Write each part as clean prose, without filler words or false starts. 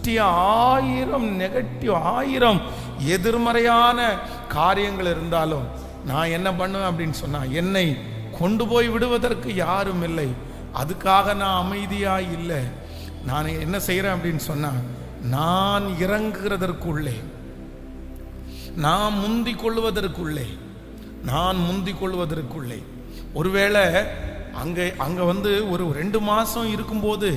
சுற்றி 1000 நெகட்டிவ் 1000 எதிர்மறையான காரியங்கள் இருந்தாலும் நான் என்ன பண்ணுவேன் அப்படின்னு சொன்னா, என்னை கொண்டு போய் விடுவதற்கு யாரும் இல்லை. அதுக்காக நான் அமைதியா இல்லை. நான் என்ன செய்கிறேன் அப்படின்னு சொன்னா, நான் இறங்குகிறதற்குள்ளே, நான் முந்திக் கொள்வதற்குள்ளே ஒருவேளை அங்கே வந்து ஒரு 2 மாதம் இருக்கும்போது,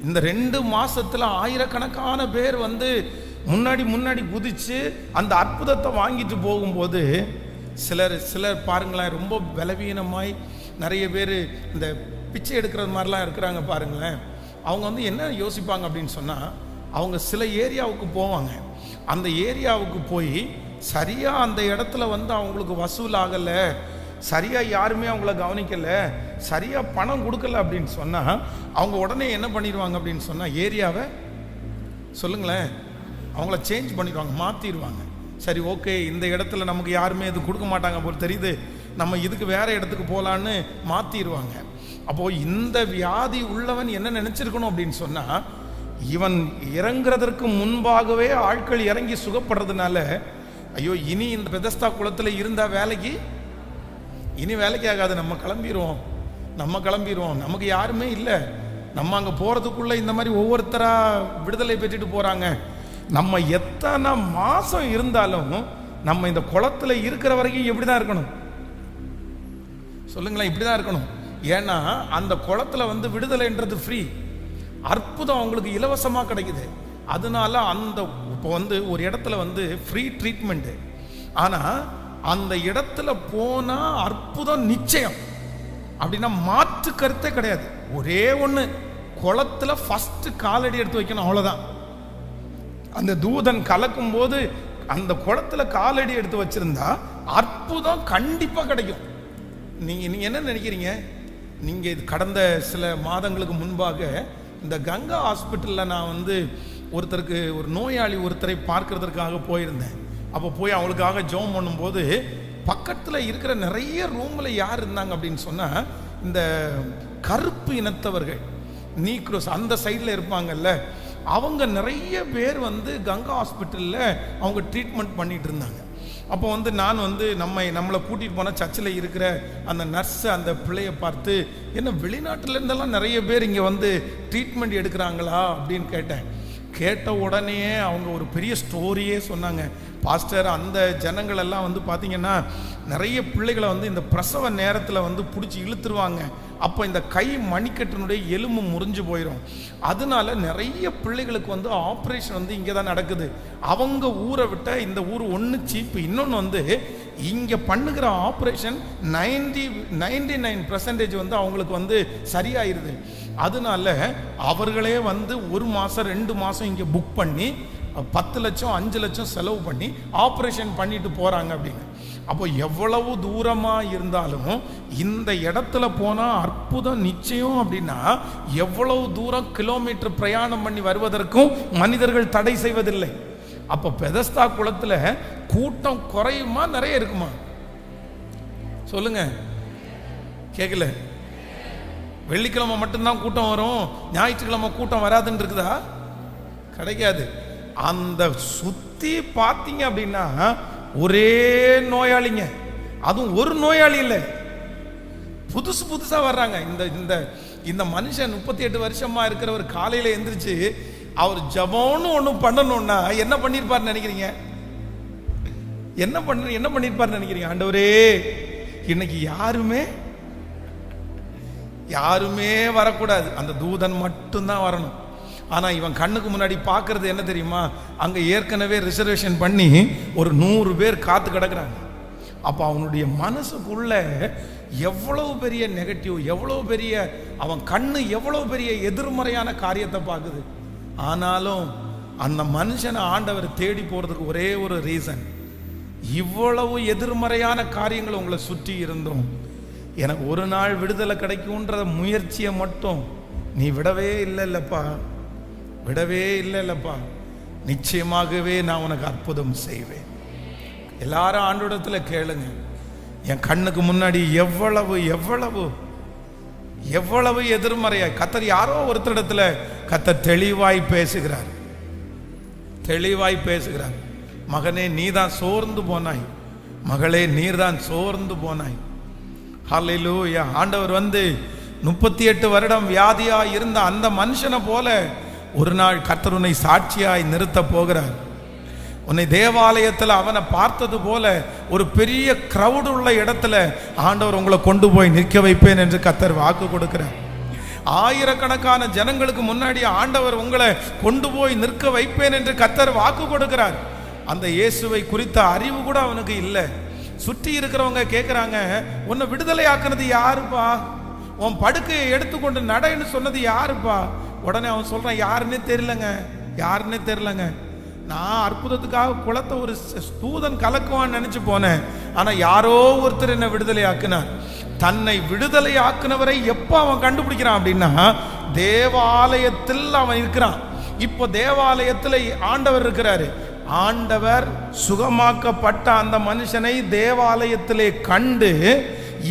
இந்த 2 மாதத்தில் ஆயிரக்கணக்கான பேர் வந்து முன்னாடி குதிச்சு அந்த அற்புதத்தை வாங்கிட்டு போகும்போது, சிலர் பாருங்களேன், ரொம்ப பலவீனமாய் நிறைய பேர் இந்த பிச்சை எடுக்கிறது மாதிரிலாம் இருக்கிறாங்க பாருங்களேன். அவங்க வந்து என்ன யோசிப்பாங்க அப்படின்னு சொன்னால், அவங்க சில ஏரியாவுக்கு போவாங்க. அந்த ஏரியாவுக்கு போய் சரியாக அந்த இடத்துல வந்து அவங்களுக்கு வசூல் ஆகலை, சரியாக யாருமே அவங்கள கவனிக்கலை, சரியாக பணம் கொடுக்கல அப்படின்னு சொன்னால், அவங்க உடனே என்ன பண்ணிடுவாங்க அப்படின்னு சொன்னால், ஏரியாவை சொல்லுங்களேன், அவங்கள சேஞ்ச் பண்ணிடுவாங்க, மாற்றிடுவாங்க. சரி, ஓகே, இந்த இடத்துல நமக்கு யாருமே இது கொடுக்க மாட்டாங்க போல் தெரியுது, நம்ம இதுக்கு வேற இடத்துக்கு போகலான்னு மாற்றிடுவாங்க. அப்போது இந்த வியாதி உள்ளவன் என்ன நினச்சிருக்கணும் அப்படின்னு சொன்னால், இவன் இறங்குறதற்கு முன்பாகவே ஆட்கள் இறங்கி சுகப்படுறதுனால, ஐயோ இனி இந்த பெதஸ்தா குளத்தில் இருந்தால் வேலைக்கு ஆகாது, நம்ம கிளம்பிடுவோம், நமக்கு யாருமே இல்லை, நம்ம அங்கே போகிறதுக்குள்ளே இந்த மாதிரி ஒவ்வொருத்தராக விடுதலை பெற்றுட்டு போகிறாங்க. நம்ம எத்தனை மாதம் இருந்தாலும் நம்ம இந்த குளத்தில் இருக்கிற வரைக்கும் எப்படி தான் இருக்கணும் சொல்லுங்களேன், இப்படி தான் இருக்கணும். ஏன்னா அந்த குளத்தில் வந்து விடுதலைன்றது ஃப்ரீ, அற்புதம் அவங்களுக்கு இலவசமாக கிடைக்குது. அதனால இப்போ வந்து ஒரு இடத்துல வந்து ஃப்ரீ ட்ரீட்மெண்ட்டு, ஆனால் அந்த இடத்துல போனால் அற்புதம் நிச்சயம் அப்படின்னா மாற்று கருத்தே கிடையாது. ஒரே ஒன்று, குளத்தில் ஃபஸ்ட்டு காலடி எடுத்து வைக்கணும், அவ்வளோதான். அந்த தூதன் கலக்கும் போது அந்த குளத்துல காலடி எடுத்து வச்சிருந்தா அற்புதம் கண்டிப்பாக கிடைக்கும். நீங்கள் என்ன நினைக்கிறீங்க? நீங்கள் கடந்த சில மாதங்களுக்கு முன்பாக இந்த கங்கா ஹாஸ்பிட்டலில் நான் வந்து ஒரு நோயாளி ஒருத்தரை பார்க்கறதுக்காக போயிருந்தேன். அப்போ போய் அவளுக்காக ஜெபம் பண்ணும்போது, பக்கத்தில் இருக்கிற நிறைய ரூமில் யார் இருந்தாங்க அப்படின்னு சொன்னால், இந்த கருப்பு இனத்தவர்கள், நீக்ரோஸ், அந்த சைடில் இருப்பாங்கல்ல, அவங்க நிறைய பேர் வந்து கங்கா ஹாஸ்பிட்டலில் அவங்க ட்ரீட்மெண்ட் பண்ணிட்டு இருந்தாங்க. அப்போ வந்து நான் வந்து நம்மளை கூட்டிகிட்டு போன சர்ச்சில் இருக்கிற அந்த நர்ஸு அந்த பிள்ளையை பார்த்து, என்ன வெளிநாட்டிலேருந்தெல்லாம் நிறைய பேர் இங்கே வந்து ட்ரீட்மெண்ட் எடுக்கிறாங்களா அப்படின்னு கேட்ட உடனே அவங்க ஒரு பெரிய ஸ்டோரியே சொன்னாங்க. பாஸ்டர், அந்த ஜனங்கள் எல்லாம் வந்து பார்த்தீங்கன்னா நிறைய பிள்ளைகளை வந்து இந்த பிரசவ நேரத்தில் வந்து பிடிச்சி இழுத்துருவாங்க. அப்போ இந்த கை மணிக்கட்டினுடைய எலும்பு முறிஞ்சு போயிடும். அதனால நிறைய பிள்ளைகளுக்கு வந்து ஆப்ரேஷன் வந்து இங்கே தான் நடக்குது. அவங்க ஊரை விட்ட இந்த ஊர் ஒன்று சீப்பு. இன்னொன்று வந்து இங்கே பண்ணுகிற ஆப்ரேஷன் 99% வந்து அவங்களுக்கு வந்து சரியாயிருது. அதனால அவர்களே வந்து 1 மாதம் 2 மாதம் இங்கே புக் பண்ணி 10 லட்சம் 5 லட்சம் செலவு பண்ணி ஆப்ரேஷன் பண்ணிட்டு போகிறாங்க அப்படின்னு. அப்போ எவ்வளவு தூரமாக இருந்தாலும் இந்த இடத்துல போனால் அற்புதம் நிச்சயம் அப்படின்னா, எவ்வளவு தூரம் கிலோமீட்டர் பிரயாணம் பண்ணி வருவதற்கும் மனிதர்கள் தடை செய்வதில்லை. அப்போ பெதஸ்தா குளத்தில் கூட்டம் குறையுமா நிறைய இருக்குமா? சொல்லுங்க, கேட்கல. வெள்ளிக்கிழமை மட்டும்தான் கூட்டம் வரும், ஞாயிற்றுக்கிழமை கூட்டம் வராதுன்னு இருக்குதா? கிடைக்காது. அந்த சுத்தி பார்த்தீங்க அப்படின்னா ஒரே நோயாளிங்க, அதுவும் ஒரு நோயாளி இல்லை, புதுசா வர்றாங்க. இந்த மனுஷன் 38 வருஷமா இருக்கிறவர் காலையில எந்திரிச்சு அவர் ஜபம்னு ஒண்ணு பண்ணணும்னா என்ன பண்ணிருப்பாருன்னு நினைக்கிறீங்க? என்ன பண்ணிருப்பாருன்னு நினைக்கிறீங்க? ஆண்டவரே, இன்னைக்கு யாருமே வரக்கூடாது, அந்த தூதன் மட்டும்தான் வரணும். ஆனா இவன் கண்ணுக்கு முன்னாடி பார்க்கறது என்ன தெரியுமா? அங்க ஏற்கனவே ரிசர்வேஷன் பண்ணி ஒரு 100 பேர் காத்து கிடக்குறாங்க. அப்போ அவனுடைய மனசுக்குள்ள எவ்வளவு பெரிய நெகட்டிவ், எவ்வளவு பெரிய அவன் கண்ணு எவ்வளவு பெரிய எதிர்மறையான காரியத்தை பார்க்குது. ஆனாலும் அந்த மனுஷனை ஆண்டவர் தேடி போறதுக்கு ஒரே ஒரு ரீசன், இவ்வளவு எதிர்மறையான காரியங்கள் உங்களை சுற்றி இருந்தோம் எனக்கு ஒரு நாள் விடுதலை கிடைக்கும்ன்ற முயற்சியை மட்டும் நீ விடவே இல்லைல்லப்பா. நிச்சயமாகவே நான் உனக்கு அற்புதம் செய்வேன். எல்லாரும் ஆண்டவரிடத்துல கேளுங்க. என் கண்ணுக்கு முன்னாடி எவ்வளவு எவ்வளவு எவ்வளவு எதிர்மறையாய் கர்த்தர் யாரோ ஒருத்தரிடத்துல கர்த்தர் தெளிவாய் பேசுகிறார். தெளிவாய் பேசுகிறார். மகனே நீதான் சோர்ந்து போனாய், மகளே நீர்தான் சோர்ந்து போனாய். ஹல்லேலூயா. ஆண்டவர் 38 வருடம் வியாதியா இருந்த அந்த மனுஷனை போல ஒரு நாள் கர்த்தர் உன்னை சாட்சியாய் நிறுத்த போகிறார். உன்னை தேவாலயத்தில் அவனை பார்த்தது போல ஒரு பெரிய கிரவுட் உள்ள இடத்துல ஆண்டவர் உங்களை கொண்டு போய் நிற்க வைப்பேன் என்று கர்த்தர் வாக்கு கொடுக்கிறார். ஆயிரக்கணக்கான ஜனங்களுக்கு முன்னாடி ஆண்டவர் உங்களை கொண்டு போய் நிற்க வைப்பேன் என்று கர்த்தர் வாக்கு கொடுக்கிறார். அந்த இயேசுவை குறித்த அறிவு கூட அவனுக்கு இல்லை. சுற்றி இருக்கிறவங்க கேட்குறாங்க, உன்னை விடுதலை ஆக்குனது யாருப்பா, உன் படுக்கையை எடுத்துக்கொண்டு நடைன்னு சொன்னது யாருப்பா? உடனே அவன் சொல்றான், யாருன்னே தெரியலங்க, யாருன்னே தெரியலங்க. நான் அற்புதத்துக்காக குளத்தை ஒரு தூதன் கலக்குவான்னு நினைச்சு போனேன். ஆனா யாரோ ஒருத்தர் என்ன விடுதலை ஆக்குனார். தன்னை விடுதலை ஆக்குனவரை எப்ப அவன் கண்டுபிடிக்கிறான் அப்படின்னா, தேவாலயத்தில் அவன் இருக்கிறான். இப்போ தேவாலயத்தில் ஆண்டவர் இருக்கிறாரு. ஆண்டவர் சுகமாக்கப்பட்ட அந்த மனுஷனை தேவாலயத்திலே கண்டு,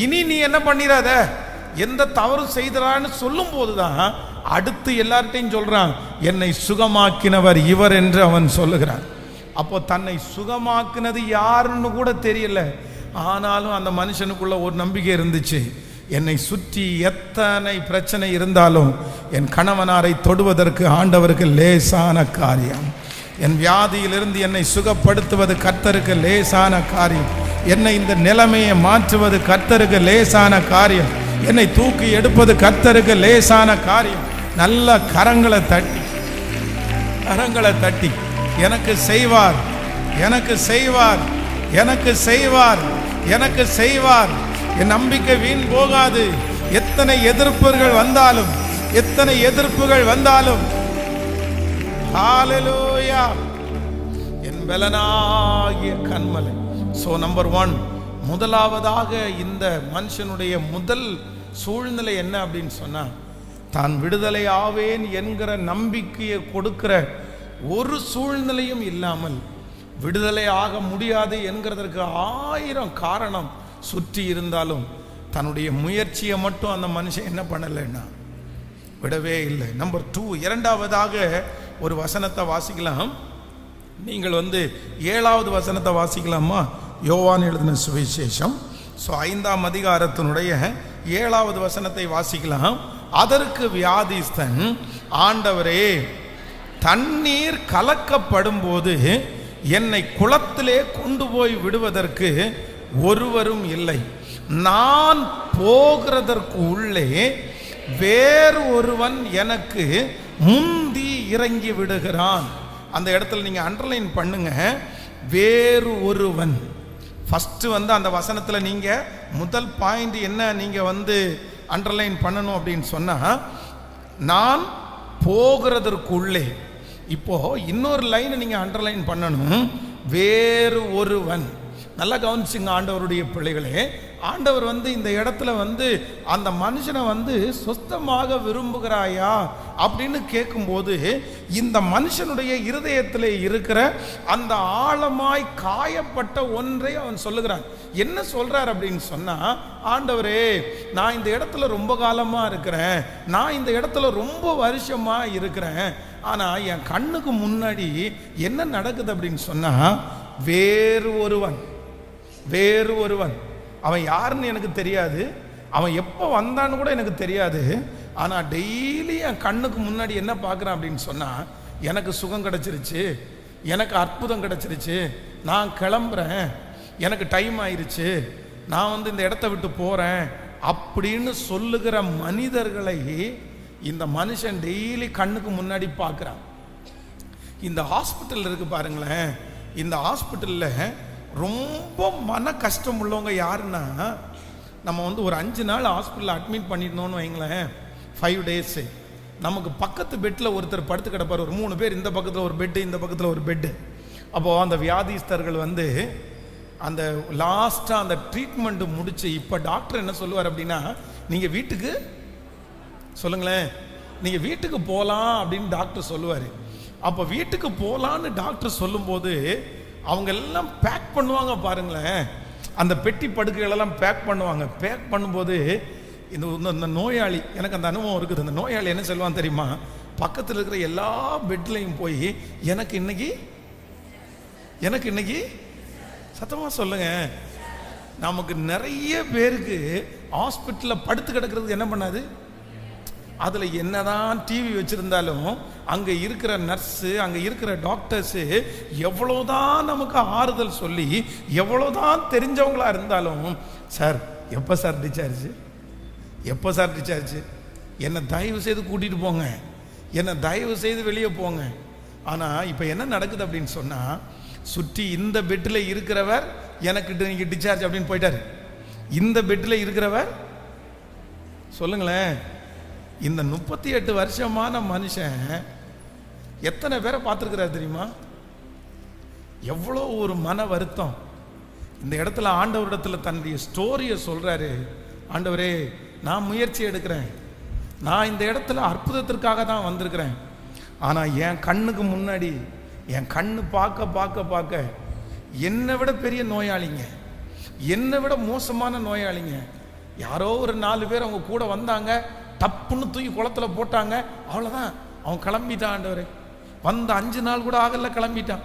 இனி நீ என்ன பண்ணிடாத, எந்த தவறு செய்தான்னு சொல்லும் போதுதான் அடுத்து எல்லார்ட்டையும் சொல்றான், என்னை சுகமாக்கினவர் இவர் என்று அவன் சொல்லுகிறான். அப்போ தன்னை சுகமாக்கினது யாருன்னு கூட தெரியல. ஆனாலும் அந்த மனுஷனுக்குள்ள ஒரு நம்பிக்கை இருந்துச்சு, என்னை சுற்றி எத்தனை பிரச்சனை இருந்தாலும் என் கணவனாரை தொடுவதற்கு ஆண்டவருக்கு லேசான காரியம். என் வியாதியிலிருந்து என்னை சுகப்படுத்துவது கர்த்தருக்கு லேசான காரியம். என்னை இந்த நிலைமையை மாற்றுவது கர்த்தருக்கு லேசான காரியம். என்னை தூக்கி எடுப்பது கர்த்தருக்கு லேசான காரியம். நல்ல கரங்களை தட்டி எனக்கு செய்வார், எனக்கு செய்வார், எனக்கு செய்வார், எனக்கு செய்வார். என் நம்பிக்கை வீண் போகாது. எத்தனை எதிர்ப்புகள் வந்தாலும் ஹல்லேலூயா, என் பலனாகிய கன்மலை. சோ நம்பர் 1, முதலாவதாக இந்த மனுஷனுடைய முதல் சூழ்நிலை என்ன அப்படின்னு சொன்னா, தான் விடுதலை ஆவேன் என்கிற நம்பிக்கையை கொடுக்கிற ஒரு சூழ்நிலையும் இல்லாமல் விடுதலை ஆக முடியாது என்கிறதற்கு 1000 காரணம் சுற்றி இருந்தாலும் தன்னுடைய முயற்சியை மட்டும் அந்த மனுஷன் என்ன பண்ணலைன்னா விடவே இல்லை. நம்பர் 2, இரண்டாவதாக ஒரு வசனத்தை வாசிக்கலாம். நீங்கள் 7வது வசனத்தை வாசிக்கலாமா? யோவான் எழுதின சுவிசேஷம் 5ஆம் அதிகாரத்தினுடைய 7வது வசனத்தை வாசிக்கலாம். அதற்கு வியாதிஸ்தன், ஆண்டவரே, தண்ணீர் கலக்கப்படும் போது என்னை குளத்திலே கொண்டு போய் விடுவதற்கு ஒருவரும் இல்லை. நான் போகிறதற்கு உள்ளே வேறு ஒருவன் எனக்கு முந்தி இறங்கி விடுகிறான். அந்த இடத்துல நீங்க அண்டர்லைன் பண்ணுங்க, வேறு ஒருவன். ஃபர்ஸ்ட் அந்த வசனத்துல நீங்க முதல் பாயிண்ட் என்ன நீங்க அண்டர்லைன் பண்ணணும் அப்படின்னு சொன்னா, நான் போகிறதற்குள்ளே. இப்போ இன்னொரு லைனை நீங்க அண்டர்லைன் பண்ணணும், வேறு ஒருவன். நல்லா கவனிச்சுங்க ஆண்டவருடைய பிள்ளைகளே. ஆண்டவர் இந்த இடத்துல அந்த மனுஷனை சொஸ்தமாக விரும்புகிறாயா அப்படின்னு கேட்கும்போது, இந்த மனுஷனுடைய இருதயத்தில் இருக்கிற அந்த ஆழமாய் காயப்பட்ட ஒன்றை அவன் சொல்லுகிறான். என்ன சொல்றார் அப்படின்னு சொன்னா, ஆண்டவரே, நான் இந்த இடத்துல ரொம்ப காலமா இருக்கிறேன், நான் இந்த இடத்துல ரொம்ப வருஷமா இருக்கிறேன். ஆனா என் கண்ணுக்கு முன்னாடி என்ன நடக்குது அப்படின்னு சொன்னா, வேறு ஒருவன் அவன் யாருன்னு எனக்கு தெரியாது, அவன் எப்போ வந்தான்னு கூட எனக்கு தெரியாது. ஆனால் டெய்லி என் கண்ணுக்கு முன்னாடி என்ன பார்க்குறான் அப்படின்னு சொன்னால், எனக்கு சுகம் கிடச்சிருச்சு, எனக்கு அற்புதம் கிடச்சிருச்சு, நான் கிளம்புறேன், எனக்கு டைம் ஆயிடுச்சு, நான் இந்த இடத்த விட்டு போகிறேன் அப்படின்னு சொல்லுகிற மனிதர்களை இந்த மனுஷன் டெய்லி கண்ணுக்கு முன்னாடி பார்க்குறான். இந்த ஹாஸ்பிட்டல் இருக்கு பாருங்களேன், இந்த ஹாஸ்பிட்டலில் ரொம்ப மன கஷ்டம் உள்ளவங்க யாருன்னா, நம்ம ஒரு 5 நாள் ஹாஸ்பிட்டலில் அட்மிட் பண்ணிடணும்னு வைங்களேன், 5 days. நமக்கு பக்கத்து பெட்டில் ஒருத்தர் படுத்து கிடப்பார், ஒரு 3 பேர், இந்த பக்கத்தில் ஒரு பெட்டு, இந்த பக்கத்தில் ஒரு பெட்டு. அப்போது அந்த வியாதிஸ்தர்கள் அந்த லாஸ்ட்டாக அந்த ட்ரீட்மெண்ட் முடிச்சு இப்போ டாக்டர் என்ன சொல்லுவார் அப்படின்னா, நீங்கள் வீட்டுக்கு சொல்லுங்களேன், நீங்கள் வீட்டுக்கு போகலாம் அப்படின்னு டாக்டர் சொல்லுவார். அப்போ வீட்டுக்கு போகலான்னு டாக்டர் சொல்லும்போது அவங்க எல்லாம் பேக் பண்ணுவாங்க பாருங்களேன், அந்த பெட்டி படுக்கைகளெல்லாம் பேக் பண்ணுவாங்க. பேக் பண்ணும்போது இந்த நோயாளி, எனக்கு அந்த அனுபவம் இருக்குது, அந்த நோயாளி என்ன சொல்லுவான் தெரியுமா, பக்கத்தில் இருக்கிற எல்லா பெட்லையும் போய் எனக்கு இன்னைக்கு சத்தமா சொல்லுங்க. நமக்கு நிறைய பேருக்கு ஹாஸ்பிட்டலில் படுத்து கிடக்கிறதுக்கு என்ன பண்ணாது. அதில் என்னதான் டிவி வச்சிருந்தாலும் அங்கே இருக்கிற நர்ஸு, அங்கே இருக்கிற டாக்டர்ஸு எவ்வளோதான் நமக்கு ஆறுதல் சொல்லி எவ்வளோதான் தெரிஞ்சவங்களா இருந்தாலும், சார் எப்போ சார் டிஸ்சார்ஜ், என்னை தயவு செய்து கூட்டிகிட்டு போங்க, என்னை தயவு செய்து வெளியே போங்க. ஆனால் இப்போ என்ன நடக்குது அப்படின்னு சொன்னால், சுற்றி இந்த பெட்டில் இருக்கிறவர் எனக்கு இன்னைக்கு டிஸ்சார்ஜ் அப்படின்னு போயிட்டார். இந்த பெட்டில் இருக்கிறவர் சொல்லுங்களேன், இந்த 38 வருஷமான மனுஷன் எத்தனை பேரை பார்த்துருக்கிறார் தெரியுமா? எவ்வளோ ஒரு மன வருத்தம். இந்த இடத்துல ஆண்டவரிடத்தில் தன்னுடைய ஸ்டோரியை சொல்றாரு. ஆண்டவரே, நான் முயற்சி எடுக்கிறேன், நான் இந்த இடத்துல அற்புதத்திற்காக தான் வந்திருக்கிறேன். ஆனால் என் கண்ணுக்கு முன்னாடி என் கண்ணு பார்க்க என்னை விட பெரிய நோயாளிங்க, என்னை விட மோசமான நோயாளிங்க, யாரோ ஒரு 4 பேர் அவங்க கூட வந்தாங்க, தப்புன்னு தூக்கி குளத்துல போட்டாங்க, அவ்வளோதான், அவன் கிளம்பிட்டான். ஆண்டவரே, வந்து 5 நாள் கூட ஆகல கிளம்பிட்டான்,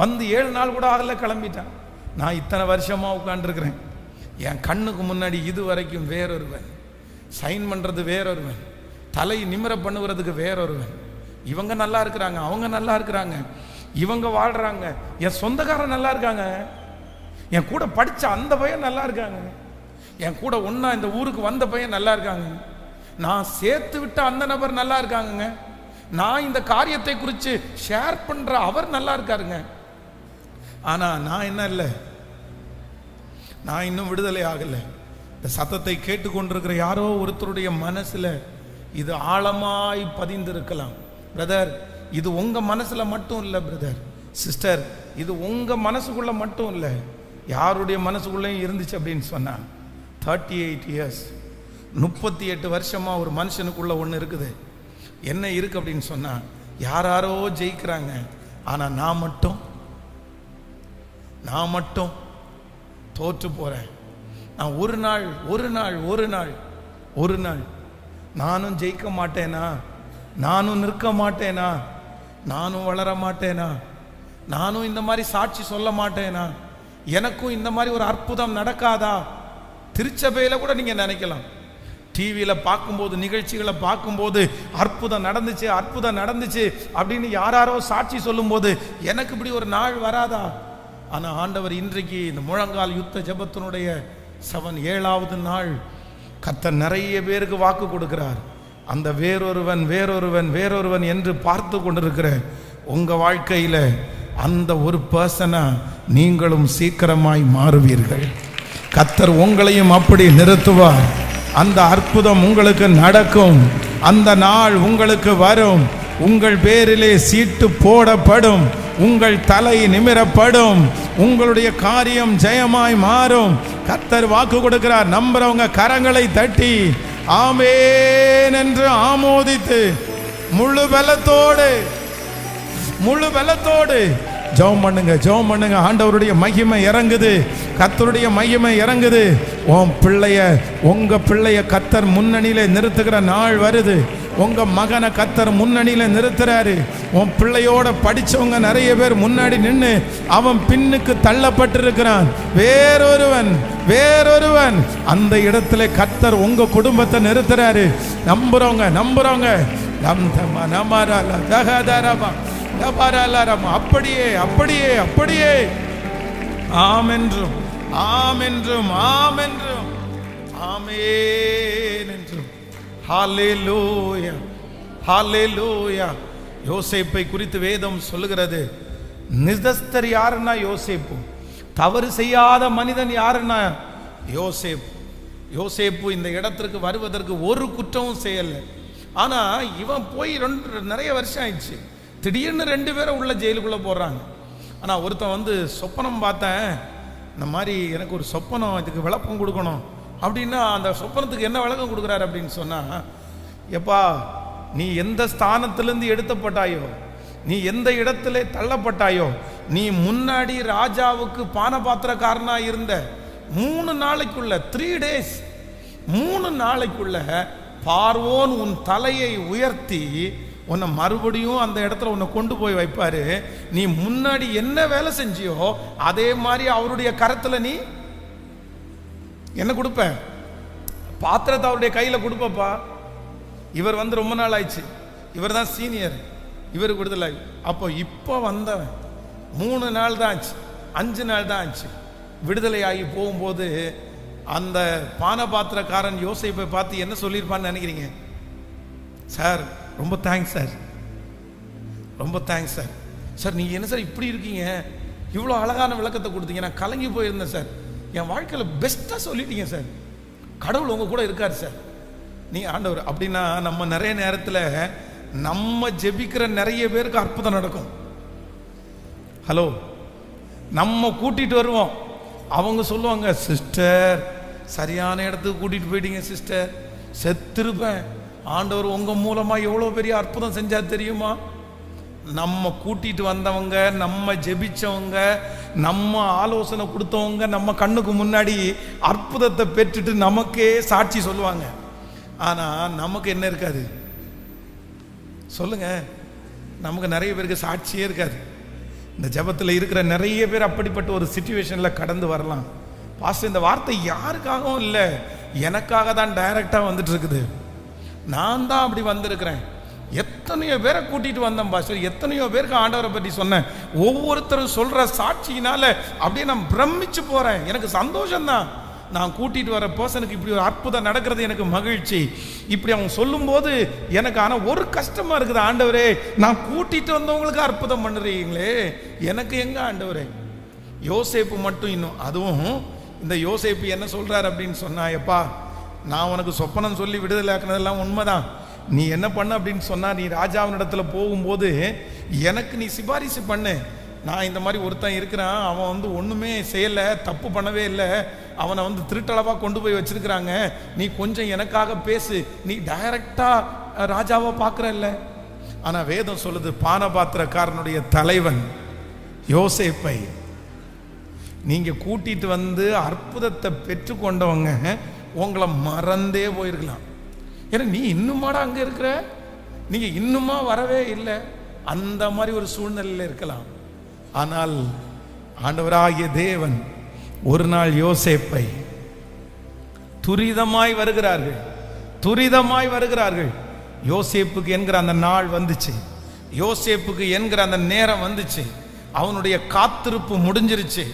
வந்து 7 நாள் கூட ஆகல கிளம்பிட்டான். நான் இத்தனை வருஷமா உட்காந்துருக்கிறேன், என் கண்ணுக்கு முன்னாடி இது வரைக்கும் வேறொருவன், சைன் பண்றது வேறொருவன், தலை நிமிர பண்ணுறதுக்கு வேறொருவன். இவங்க நல்லா இருக்கிறாங்க, அவங்க நல்லா இருக்கிறாங்க, இவங்க வாழ்றாங்க, என் சொந்தக்காரன் நல்லா இருக்காங்க, என் கூட படிச்ச அந்த பையன் நல்லா இருக்காங்க, என் கூட ஒன்னா இந்த ஊருக்கு வந்த பையன் நல்லா இருக்காங்க, நான் சேர்த்து விட்ட அந்த நபர் நல்லா இருக்காங்க, நான் இந்த காரியத்தை குறித்து ஷேர் பண்ற அவர் நல்லா இருக்காருங்க. ஆனா நான் என்ன இல்லை, நான் இன்னும் விடுதலை ஆகலை. இந்த சத்தத்தை கேட்டுக்கொண்டிருக்கிற யாரோ ஒருத்தருடைய மனசுல இது ஆழமாய் பதிந்திருக்கலாம். பிரதர், இது உங்க மனசுல மட்டும் இல்லை. பிரதர், சிஸ்டர், இது உங்க மனசுக்குள்ள மட்டும் இல்லை, யாருடைய மனசுக்குள்ளேயும் இருந்துச்சு அப்படின்னு சொன்னா, 38 இயர்ஸ் 38 வருஷமா ஒரு மனுஷனுக்குள்ள ஒன்று இருக்குது. என்ன இருக்கு அப்படின்னு சொன்னா, யாரோ ஜெயிக்கிறாங்க, ஆனா நான் மட்டும் தோற்று போறேன். நான் ஒரு நாள் நானும் ஜெயிக்க மாட்டேனா, நானும் நிற்க மாட்டேனா, நானும் வளர மாட்டேனா, நானும் இந்த மாதிரி சாட்சி சொல்ல மாட்டேனா, எனக்கும் இந்த மாதிரி ஒரு அற்புதம் நடக்காதா? திருச்சபையில கூட நீங்க நினைக்கலாம், டிவியில் பார்க்கும்போது, நிகழ்ச்சிகளை பார்க்கும்போது அற்புதம் நடந்துச்சு அப்படின்னு யாரோ சாட்சி சொல்லும்போது எனக்கு இப்படி ஒரு நாள் வராதா? ஆனால் ஆண்டவர் இன்றைக்கு இந்த முழங்கால் யுத்த ஜெபத்தினுடைய 7வது நாள் கர்த்தர் நிறைய பேருக்கு வாக்கு கொடுக்கிறார். அந்த வேறொருவன் என்று பார்த்து கொண்டிருக்கிற உங்க வாழ்க்கையில அந்த ஒரு பர்சனா நீங்களும் சீக்கிரமாய் மாறுவீர்கள். கர்த்தர் உங்களையும் அப்படி நிறுத்துவார். அந்த அற்புதம் உங்களுக்கு நடக்கும். அந்த நாள் உங்களுக்கு வரும். உங்கள் பேரிலே சீட்டு போடப்படும். உங்கள் தலை நிமிரப்படும். உங்களுடைய காரியம் ஜெயமாய் மாறும். கர்த்தர் வாக்கு கொடுக்கிறார். நம்புறவங்க கரங்களை தட்டி ஆமென் என்று ஆமோதித்து முழு பலத்தோடு ஜெபம் பண்ணுங்க. ஆண்டவருடைய மகிமை இறங்குது, கர்த்தருடைய மகிமை இறங்குது. உங்க பிள்ளைய கர்த்தர் முன்னணியில நிறுத்துகிற நாள் வருது. உங்க மகனை கர்த்தர் முன்னணியில நிறுத்துறாரு. உன் பிள்ளையோட படிச்சவங்க நிறைய பேர் முன்னாடி நின்று அவன் பின்னுக்கு தள்ளப்பட்டிருக்கிறான். வேறொருவன் அந்த இடத்துல கர்த்தர் உங்க குடும்பத்தை நிறுத்துறாரு. நம்புறவங்க அப்படியே ஆமென்றும் ஆமென்றும் ஹல்லேலூயா, ஹல்லேலூயா. யோசேப்பை குறித்து வேதம் சொல்லுகிறது. நிதஸ்தர் யாருன்னா யோசேப்பு. தவறு செய்யாத மனிதன் யாருன்னா யோசேப்பு இந்த இடத்திற்கு வருவதற்கு ஒரு குற்றமும் செய்யல. ஆனா இவன் போய் நிறைய வருஷம் ஆயிடுச்சு. திடீர்னு 2 பேரை உள்ள ஜெயிலுக்குள்ள போடுறாங்க. ஆனா ஒருத்தன் சொப்பனம் பார்த்தேன், இந்த மாதிரி எனக்கு ஒரு சொப்பனம், இதுக்கு விளக்கம் கொடுக்கணும் அப்படின்னா அந்த சொப்பனத்துக்கு என்ன விளக்கம் கொடுக்குறாரு அப்படின்னு சொன்னா, எப்பா நீ எந்த ஸ்தானத்திலிருந்து எடுத்தப்பட்டாயோ, நீ எந்த இடத்துல தள்ளப்பட்டாயோ, நீ முன்னாடி ராஜாவுக்கு பானபாத்திரக்காரனா இருந்த 3 நாளைக்குள்ள 3 days 3 நாளைக்குள்ள பார்வோன் உன் தலையை உயர்த்தி உன்னை மறுபடியும் அந்த இடத்துல உன்னை கொண்டு போய் வைப்பாரு. நீ முன்னாடி என்ன வேலை செஞ்சியோ அதே மாதிரி அவருடைய கரத்துல நீ என்ன கொடுப்ப? பாத்திரத்தை அவருடைய கையில கொடுப்பப்பா. இவர் வந்து ரொம்ப நாள் ஆயிடுச்சு, இவர் தான் சீனியர், இவருக்கு விடுதலை. அப்போ இப்போ வந்தவன் 3 நாள் தான் ஆச்சு, 5 நாள் தான் ஆச்சு. விடுதலை ஆகி போகும்போது அந்த பானபாத்திரக்காரன் யோசேப்பை பார்த்து என்ன சொல்லியிருப்பான்னு நினைக்கிறீங்க? சார் ரொம்ப தேங்க்ஸ் சார், ரொம்ப தேங்க்ஸ் சார். சார் நீங்கள் என்ன சார் இப்படி இருக்கீங்க, இவ்வளோ அழகான விளக்கத்தை கொடுத்தீங்க, நான் கலங்கி போயிருந்தேன் சார், என் வாழ்க்கையில் பெஸ்ட்டாக சொல்லிட்டீங்க சார், கடவுள் உங்க கூட இருக்கார் சார், நீ ஆண்டவர். அப்படின்னா நம்ம நிறைய நேரத்தில் நம்ம ஜெபிக்கிற நிறைய பேருக்கு அற்புதம் நடக்கும். ஹலோ, நம்ம கூட்டிட்டு வருவோம், அவங்க சொல்லுவாங்க, சிஸ்டர் சரியான இடத்துக்கு கூட்டிட்டு போயிட்டீங்க சிஸ்டர், செத்துருப்பேன், ஆண்டவர் உங்க மூலமா எவ்வளவு பெரிய அற்புதம் செஞ்சா தெரியுமா. நம்ம கூட்டிட்டு வந்தவங்க, நம்ம ஜெபிச்சவங்க, நம்ம ஆலோசனை கொடுத்தவங்க நம்ம கண்ணுக்கு முன்னாடி அற்புதத்தை பெற்றுட்டு நமக்கே சாட்சி சொல்லுவாங்க. ஆனா நமக்கு என்ன இருக்காது சொல்லுங்க? நமக்கு நிறைய பேருக்கு சாட்சியே இருக்காது. இந்த ஜெபத்தில் இருக்கிற நிறைய பேர் அப்படிப்பட்ட ஒரு சிச்சுவேஷன்ல கடந்து வரலாம். பாஸ்டர், இந்த வார்த்தை யாருக்காகவும் இல்லை, எனக்காக தான் டைரக்டா வந்துட்டு இருக்குது. நான் தான் அப்படி வந்திருக்கிறேன். எத்தனையோ பேரை கூட்டிட்டு வந்தேன் பாஸ்டர், எத்தனையோ பேருக்கு ஆண்டவரை பற்றி சொன்னேன். ஒவ்வொருத்தரும் சொல்ற சாட்சியினால அப்படியே நான் பிரமிச்சு போறேன். எனக்கு சந்தோஷம்தான். நான் கூட்டிட்டு வர பர்சனுக்கு இப்படி ஒரு அற்புதம் நடக்கிறது எனக்கு மகிழ்ச்சி. இப்படி அவங்க சொல்லும் போது எனக்கு ஆனா ஒரு கஷ்டமா இருக்குது, ஆண்டவரே நான் கூட்டிட்டு வந்தவங்களுக்கு அற்புதம் பண்ணுறீங்களே, எனக்கு எங்க ஆண்டவரே. யோசேப்பு மட்டும் இன்னும், அதுவும் இந்த யோசேப்பு என்ன சொல்றாரு அப்படின்னு சொன்னா, எப்பா நான் உனக்கு சொப்பனம் சொல்லி விடுதலை ஆக்குனதெல்லாம் உண்மைதான், நீ என்ன பண்ண அப்படின்னு சொன்னா, நீ ராஜாவினிடத்துல போகும்போது எனக்கு நீ சிபாரிசு பண்ணு. நான் இந்த மாதிரி ஒருத்தன் இருக்கிறான், அவன் வந்து ஒன்றுமே செய்யலை, தப்பு பண்ணவே இல்லை, அவனை வந்து திருட்டளவாக கொண்டு போய் வச்சிருக்கிறாங்க, நீ கொஞ்சம் எனக்காக பேசு, நீ டைரக்டாக ராஜாவை பார்க்குறல்ல. ஆனால் வேதம் சொல்லுது, பானபாத்திரக்காரனுடைய தலைவன் யோசேப்பை நீங்கள் கூட்டிட்டு வந்து அற்புதத்தை பெற்றுக்கொண்டவங்க உங்களை மறந்தே போயிருக்கலாம். ஏன்னா நீ இன்னுமாடா அங்கே இருக்கிற, நீங்கள் இன்னுமா வரவே இல்லை, அந்த மாதிரி ஒரு சூழ்நிலையில் இருக்கலாம். ஆனால் ஆண்டவராகிய தேவன் ஒரு நாள் யோசேப்பை துரிதமாய் வருகிறார்கள், துரிதமாய் வருகிறார்கள். யோசேப்புக்கு என்கிற அந்த நாள் வந்துச்சு, யோசேப்புக்கு என்கிற அந்த நேரம் வந்துச்சு. அவனுடைய காத்திருப்பு முடிஞ்சிருச்சு.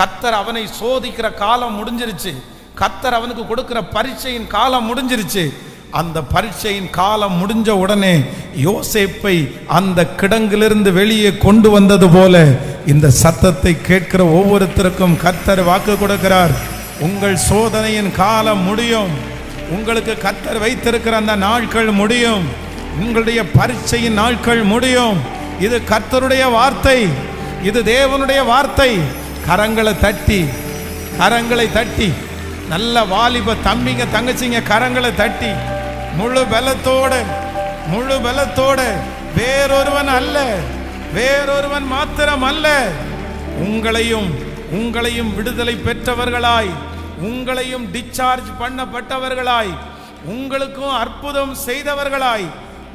கர்த்தர் அவனை சோதிக்கிற காலம் முடிஞ்சிருச்சு. கர்த்தர் அவனுக்கு கொடுக்கிற பரீட்சையின் காலம் முடிஞ்சிருச்சு. அந்த பரீட்சையின் காலம் முடிஞ்ச உடனே யோசேப்பை அந்த கிடங்கிலிருந்து வெளியே கொண்டு வந்தது போல இந்த சத்தத்தை கேட்கிற ஒவ்வொருத்தருக்கும் கர்த்தர் வாக்கு கொடுக்கிறார், உங்கள் சோதனையின் காலம் முடியும், உங்களுக்கு கர்த்தர் வைத்திருக்கிற அந்த நாட்கள் முடியும், உங்களுடைய பரீட்சையின் நாட்கள் முடியும். இது கர்த்தருடைய வார்த்தை, இது தேவனுடைய வார்த்தை. கரங்களை தட்டி, கரங்களை தட்டி, நல்ல வாலிப தம்பிங்க தங்கச்சிங்க கரங்களை தட்டி முழு பலத்தோடு, முழு பலத்தோடு, வேறொருவன் அல்ல, வேறொருவன் மாத்திரம் அல்ல, உங்களையும் உங்களையும் விடுதலை பெற்றவர்களாய், உங்களையும் டிஸ்சார்ஜ் பண்ணப்பட்டவர்களாய், உங்களுக்கும் அற்புதம் செய்தவர்களாய்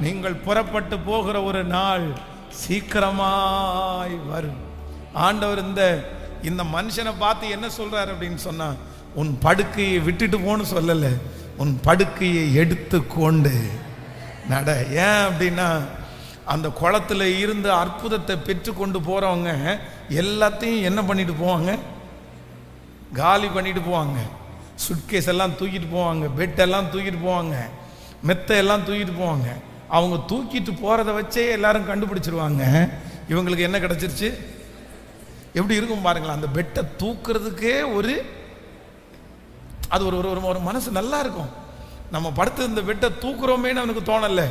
நீங்கள் புறப்பட்டு போகிற ஒரு நாள் சீக்கிரமாய் வரும். ஆண்டவர் இந்த மனுஷனை பார்த்து என்ன சொல்றாரு அப்படின்னு சொன்னா, உன் படுக்கையை விட்டுட்டு போன்னு சொல்லல, உன் படுக்கையை எடுத்து கொண்டு நட. ஏன் அப்படின்னா, அந்த குளத்துல இருந்து அற்புதத்தை பெற்று கொண்டு போறவங்க எல்லாத்தையும் என்ன பண்ணிட்டு போவாங்க, காலி பண்ணிட்டு போவாங்க. சுட்கேஸ் எல்லாம் தூக்கிட்டு போவாங்க, பெட் எல்லாம் தூக்கிட்டு போவாங்க, மெத்தை எல்லாம் தூக்கிட்டு போவாங்க. அவங்க தூக்கிட்டு போறதை வச்சே எல்லாரும் கண்டுபிடிச்சிருவாங்க இவங்களுக்கு என்ன கிடைச்சிருச்சு. எப்படி இருக்கும் பாருங்களா, அந்த பெட்டை தூக்குறதுக்கே அது ஒரு மனசு நல்லா இருக்கும். நம்ம படுத்து இந்த பெட்டை தூக்குறோமேன்னு அவனுக்கு தோணல.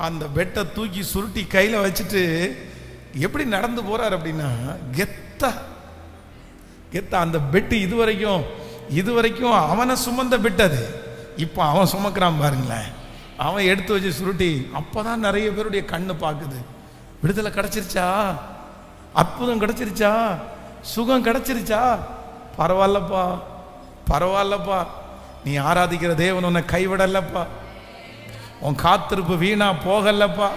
அந்த பெட்டை தூக்கி சுருட்டி கையில வச்சுட்டு எப்படி நடந்து போறாரு அப்படின்னா, கெத்தா கெத்தா. அந்த பெட்டு இதுவரைக்கும் அவனை சுமந்த பெட், அது இப்போ அவன் சுமக்கிறான் பாருங்களேன். அவன் எடுத்து வச்சு சுருட்டி, அப்பதான் நிறைய பேருடைய கண்ணு பார்க்குது, விடுதலை கிடைச்சிருச்சா, அற்புதம் கிடைச்சிருச்சா, சுகம் கிடைச்சிருச்சா, பரவாயில்லப்பா, பரவாயில்லப்பா, நீ ஆராதிக்கிற தேவன் உன்னை கைவிடலப்பா, உன் காத்திருப்பு வீணா போகலப்பா,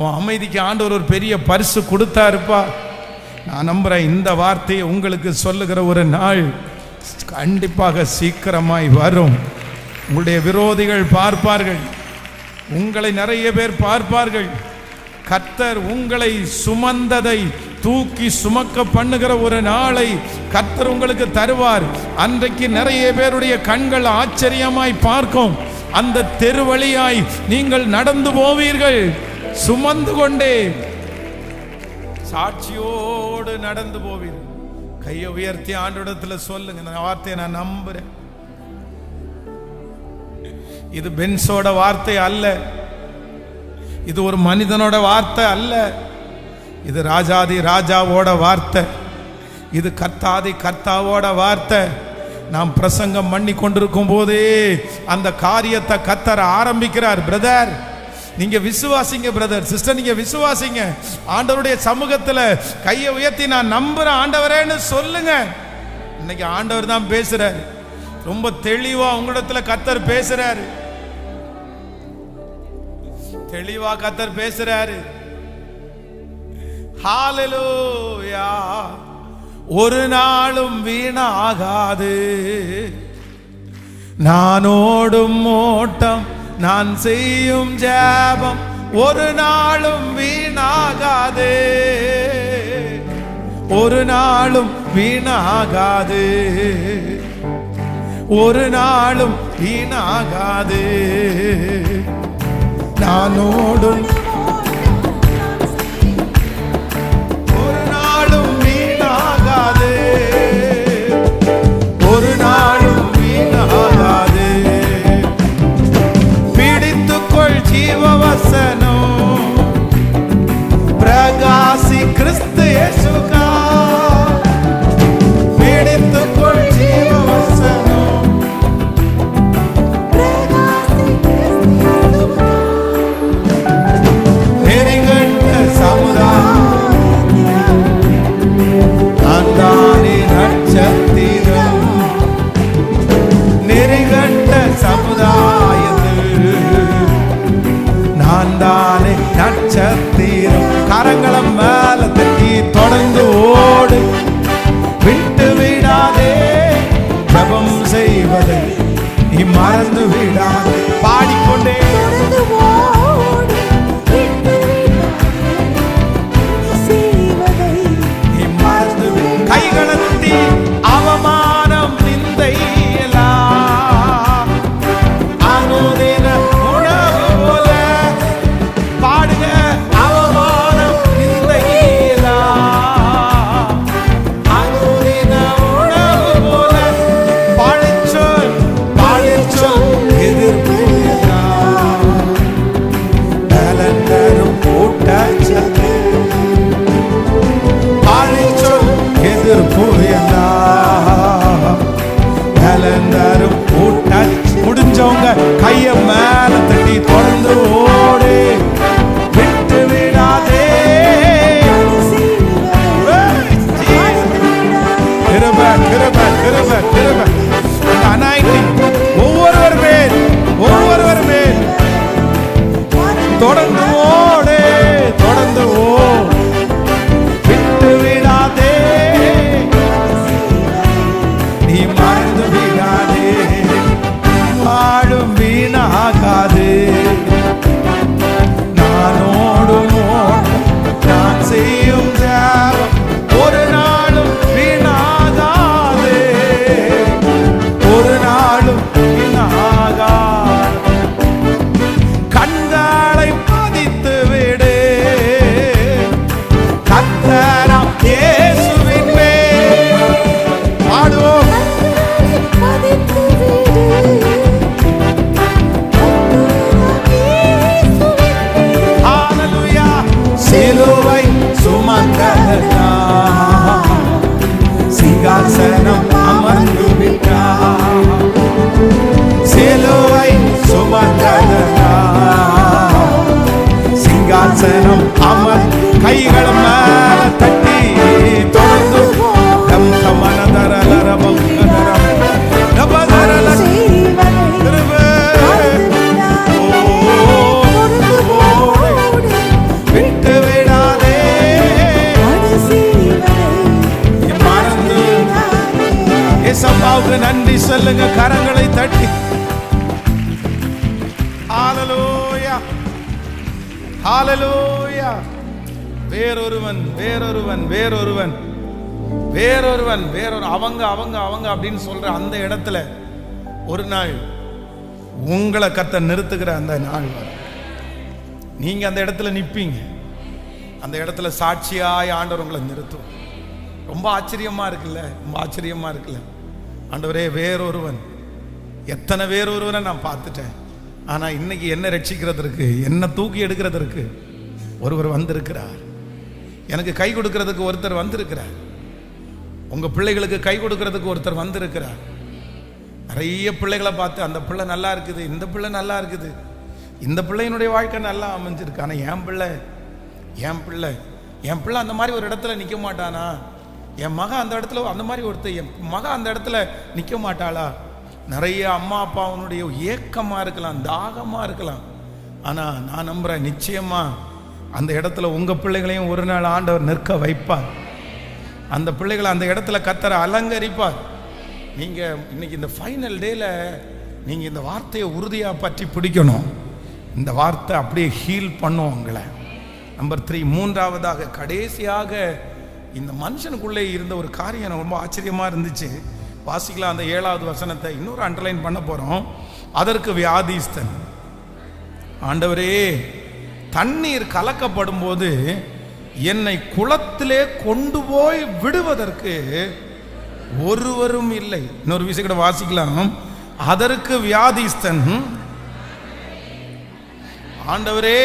உன் அமைதிக்கு ஆண்டவர் ஒரு பெரிய பரிசு கொடுத்தாருப்பா. நான் நம்புறேன் இந்த வார்த்தையை உங்களுக்கு சொல்லுகிற ஒரு நாள் கண்டிப்பாக சீக்கிரமாய் வரும். உங்களுடைய விரோதிகள் பார்ப்பார்கள், உங்களை நிறைய பேர் பார்ப்பார்கள். கர்த்தர் உங்களை சுமந்ததை தூக்கி சுமக்க பண்ணுகிற ஒரு நாளை கர்த்தர் உங்களுக்கு தருவார். அன்றைக்கு நிறைய பேருடைய கண்கள் ஆச்சரியமாய் பார்க்கும். அந்த தெருவழியாய் நீங்கள் நடந்து போவீர்கள், சுமந்து கொண்டே சாட்சியோடு நடந்து போவீர்கள். கையை உயர்த்தி ஆண்டவரிடத்துல சொல்லுங்க, இந்த வார்த்தையை நான் நம்புறேன். இது பென்ஸோட வார்த்தை அல்ல, இது ஒரு மனிதனோட வார்த்தை அல்ல, இது ராஜாதி ராஜாவோட வார்த்தை, இது கர்த்தாதி கர்த்தாவோட வார்த்தை. நாம் பிரசங்கம் பண்ணி கொண்டிருக்கும் போதே அந்த காரியத்தை கர்த்தர் ஆரம்பிக்கிறார். பிரதர் நீங்க விசுவாசிங்க, பிரதர் சிஸ்டர் நீங்க விசுவாசிங்க. ஆண்டவருடைய சமூகத்துல கையை உயர்த்தி நான் நம்புறேன் ஆண்டவரேன்னு சொல்லுங்க. இன்னைக்கு ஆண்டவர் தான் பேசுறாரு, ரொம்ப தெளிவா உங்களிடத்துல கர்த்தர் பேசுறாரு, தெளிவா கர்த்தர் பேசுறாரு. ஹalleluya. ஒரு நாளும் வீணாகாது நான் ஓடும் ஓட்டம், நான் செய்யும் ஜெபம், ஒரு நாளும் வீணாகாது, ஒரு நாளும் வீணாகாது, ஒரு நாளும் வீணாகாது. நான் ஓடும் ஒரு நாளும் வீணாகாது, ஒரு நாளும் வீணாகாது. பிடித்துக்கொள் ஜீவவசனம், பிரகாசி கிறிஸ்து இயேசுக்கா. பிடித்துக்கொள் ஜீவவசனம், பிரகாசி கிறிஸ்து இயேசுக்கா. நெறிகண்ட சமுதாயம், அந்தானே நட்சத்திரம், நெறிகண்ட சமுதாயத்தில் நான் தானே நட்சத்திரம். கரங்களம் மேல தட்டி தொடர்ந்து ஓடு, விட்டு விடாதே, ஜெபம் செய்வதை நீ மறந்து விடாதே. பாடிக்கொண்டே நீ மறந்து கைகளை தட்டி அவமானம் நிந்தை எல்லாம் அனுதின உணவு போல பாடுங்க. அவமானம் நிந்தை நன்றி சொல்லுங்க கரங்களை தட்டி. ஹalleluya ஹalleluya. வேறொருவன் வேறொருவன் வேறொருவன் வேறொருவன் வேறொரு அவங்க அவங்க அவங்க அப்படின்னு சொல்ற அந்த இடத்துல ஒரு நாள் உங்களை கர்த்தர் நிறுத்துகிற அந்த நாள் வரும். நீங்க அந்த இடத்துல நிப்பீங்க. அந்த இடத்துல சாட்சியாய் ஆண்டவர் உங்களை நிறுத்தும். ரொம்ப ஆச்சரியமா இருக்குல்ல, ரொம்ப ஆச்சரியமா இருக்குல்ல. ஆண்டவரே வேறொருவன், எத்தனை வேறொருவனை நான் பார்த்துட்டேன். ஆனா இன்னைக்கு என்ன ரட்சிக்கிறதற்கு, என்ன தூக்கி எடுக்கிறதற்கு ஒருவர் வந்திருக்கிறார். எனக்கு கை கொடுக்கிறதுக்கு ஒருத்தர் வந்திருக்கிறார். உங்க பிள்ளைகளுக்கு கை கொடுக்கிறதுக்கு ஒருத்தர் வந்திருக்கிறார். நிறைய பிள்ளைகளை பார்த்து அந்த பிள்ளை நல்லா இருக்குது, இந்த பிள்ளை நல்லா இருக்குது, இந்த பிள்ளையினுடைய வாழ்க்கை நல்லா அமைஞ்சிருக்கு. ஆனால் என் பிள்ளை அந்த மாதிரி ஒரு இடத்துல நிற்க மாட்டானா? என் மகன் அந்த இடத்துல அந்த மாதிரி ஒருத்தர், என் மகன் அந்த இடத்துல நிற்க மாட்டாளா? நிறைய அம்மா அப்பாவுடைய ஏக்கமாக இருக்கலாம், தாகமாக இருக்கலாம். ஆனால் நான் நம்புகிறேன், நிச்சயமா அந்த இடத்துல உங்கள் பிள்ளைகளையும் ஒரு நாள் ஆண்டவர் நிற்க வைப்பார். அந்த பிள்ளைகளை அந்த இடத்துல கர்த்தர் அலங்கரிப்பார். நீங்கள் இன்னைக்கு இந்த ஃபைனல் டேல நீங்கள் இந்த வார்த்தையை உறுதியாக பற்றி பிடிக்கணும். இந்த வார்த்தை அப்படியே ஹீல் பண்ணும் உங்களை. நம்பர் 3, மூன்றாவதாக கடைசியாக இந்த மனுஷனுக்குள்ளே இருந்த ஒரு காரியம் எனக்கு ரொம்ப ஆச்சரியமாக இருந்துச்சு. வாசிக்கலாம் அந்த 7வது வசனத்தை. இன்னொரு அண்டர்லைன் பண்ண போகிறோம். அதற்கு வியாதிஸ்தன், ஆண்டவரே தண்ணீர் கலக்கப்படும் போது என்னை குளத்திலே கொண்டு போய் விடுவதற்கு ஒருவரும் இல்லை. இன்னொரு விஷயம் கூட வாசிக்கலாம். அதற்கு வியாதிஸ்தன், ஆண்டவரே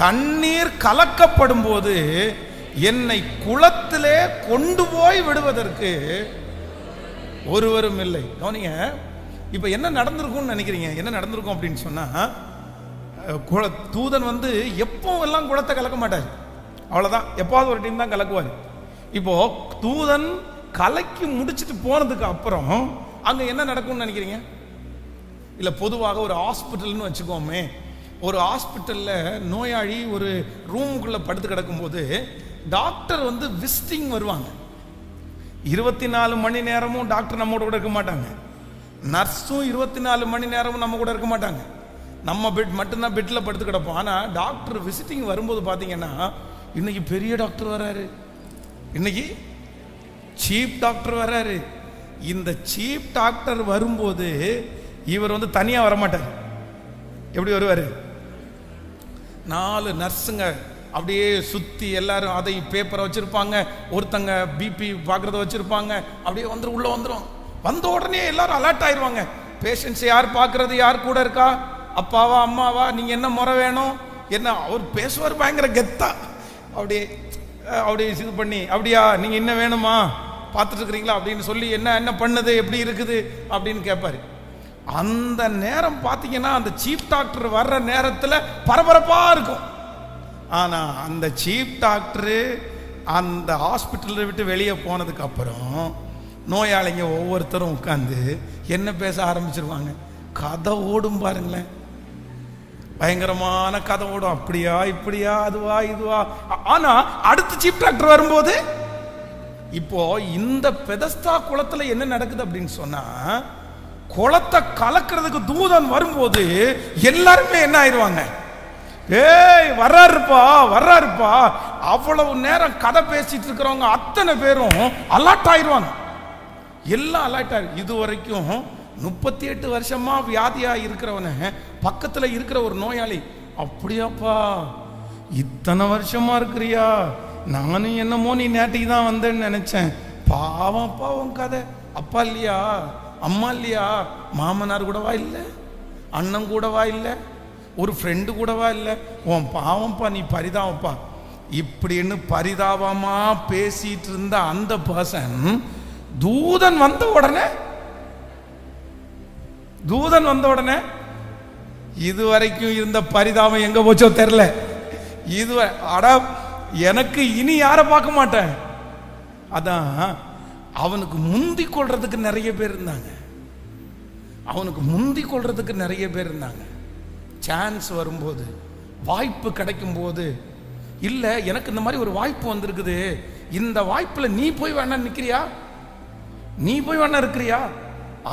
தண்ணீர் கலக்கப்படும் போது என்னை குளத்திலே கொண்டு போய் விடுவதற்கு ஒருவரும் இல்லை. கவனிங்க, இப்ப என்ன நடந்திருக்கும்னு நினைக்கிறீங்க? என்ன நடந்திருக்கும் அப்படின்னு சொன்னா, தூதன் வந்து எப்பவும் எல்லாம் குளத்தை கலக்க மாட்டார். அவ்வளவுதான், எப்பாவது ஒரு டைம் தான் கலக்குவார். இப்போ தூதன் கலக்கி முடிச்சுட்டு போனதுக்கு அப்புறம் அங்க என்ன நடக்கும்னு நினைக்கிறீங்க? இல்ல பொதுவாக ஒரு ஹாஸ்பிட்டல்னு வச்சுக்கோமே, ஒரு ஹாஸ்பிட்டல்ல நோயாளி ஒரு ரூமுக்குள்ள படுத்து கிடக்கும் போது டாக்டர் வந்து விசிட்டிங் வருவாங்க. 24 மணி நேரமும் டாக்டர் நம்ம கூட இருக்க மாட்டாங்க. நர்ஸும் 24 மணி நேரமும் நம்ம கூட இருக்க மாட்டாங்க. நம்ம பெட் மட்டும்தான் பெட்ல படுத்து கிடப்போம். ஆனா டாக்டர் விசிட்டிங் வரும்போது பாத்தீங்கன்னா, இன்னைக்கு பெரிய டாக்டர் வராரு, இன்னைக்கு சீப் டாக்டர் வராரு. இந்த சீப் டாக்டர் வரும்போது இவர் வந்து தனியா வரமாட்டார். எப்படி வருவாரு? 4 நர்ஸுங்க அப்படியே சுத்தி எல்லாரும் அதை பேப்பரை வச்சிருப்பாங்க, ஒருத்தங்க பிபி பார்க்கறத வச்சிருப்பாங்க. அப்படியே உள்ள வந்துடும். வந்த உடனே எல்லாரும் அலர்ட் ஆயிடுவாங்க. பேஷண்ட்ஸ் யார் பார்க்கறது, யார் கூட இருக்கா, அப்பாவா அம்மாவா, நீங்க என்ன முறை வேணும் என்ன. அவர் பேசுவார் பயங்கர கெத்தா, அப்படியே இது பண்ணி, அப்படியா நீங்க என்ன வேணுமா பார்த்துட்டு இருக்கிறீங்களா அப்படின்னு சொல்லி, என்ன பண்ணுது, எப்படி இருக்குது அப்படின்னு கேட்பாரு. அந்த நேரம் பார்த்தீங்கன்னா அந்த சீப் டாக்டர் வர்ற நேரத்தில் பரபரப்பா இருக்கும். ஆனா அந்த சீப் டாக்டர் அந்த ஹாஸ்பிட்டலை விட்டு வெளியே போனதுக்கு அப்புறம் நோயாளிங்க ஒவ்வொருத்தரும் உட்கார்ந்து என்ன பேச ஆரம்பிச்சிருவாங்க. கதை ஓடும் பாருங்களேன், பயங்கரமான கதை ஓடும். அப்படியா இப்படியா அதுவா இதுவா. ஆனா அடுத்த சீப் டாக்டர் வரும்போது, இப்போ இந்த பெதஸ்தா குளத்துல என்ன நடக்குது அப்படின்னு சொன்னா, குளத்தை கலக்கிறதுக்கு தூதன் வரும்போது எல்லாருமே என்ன ஆயிடுவாங்க, ஏய் வர்றாருப்பா. அவ்வளவு நேரம் கதை பேசிட்டு இருக்கிறவங்க அத்தனை பேரும் அலர்ட் ஆயிடுவாங்க. எல்லாம் அலர்ட் ஆயிரு. இது வரைக்கும் 38 வருஷமா வியாதியா இருக்கிறவன பக்கத்துல இருக்கிற ஒரு நோயாளி, அப்படியாப்பா இத்தனை வருஷமா இருக்கிறியா, நானும் என்னமோ நீ நேற்றுக்கு தான் வந்தேன்னு நினைச்சேன். பாவம்ப்பா உன் கதை. அப்பா இல்லையா, அம்மா இல்லையா, மாமனார் கூடவா இல்லை, அண்ணன் கூடவா இல்லை, ஒரு ஃப்ரெண்டு கூடவா இல்லை, உன் பாவம்ப்பா நீ பரிதாபப்பா இப்படின்னு பரிதாபமா பேசிட்டு இருந்த அந்த பர்சன் தூதன் வந்த உடனே இதுவரைக்கும் இருந்த பரிதாபம் எங்க போச்சோ தெரியல. எனக்கு இனி யாரை பார்க்க மாட்டேன். அதான் அவனுக்கு முந்தி கொள்றதுக்கு நிறைய பேர் இருந்தாங்க. சான்ஸ் வரும்போது, வாய்ப்பு கிடைக்கும் போது, இல்ல எனக்கு இந்த மாதிரி ஒரு வாய்ப்பு வந்திருக்குது, இந்த வாய்ப்புல நீ போய் வேணா நிக்கிறியா, நீ போய் வேணா இருக்கிறியா,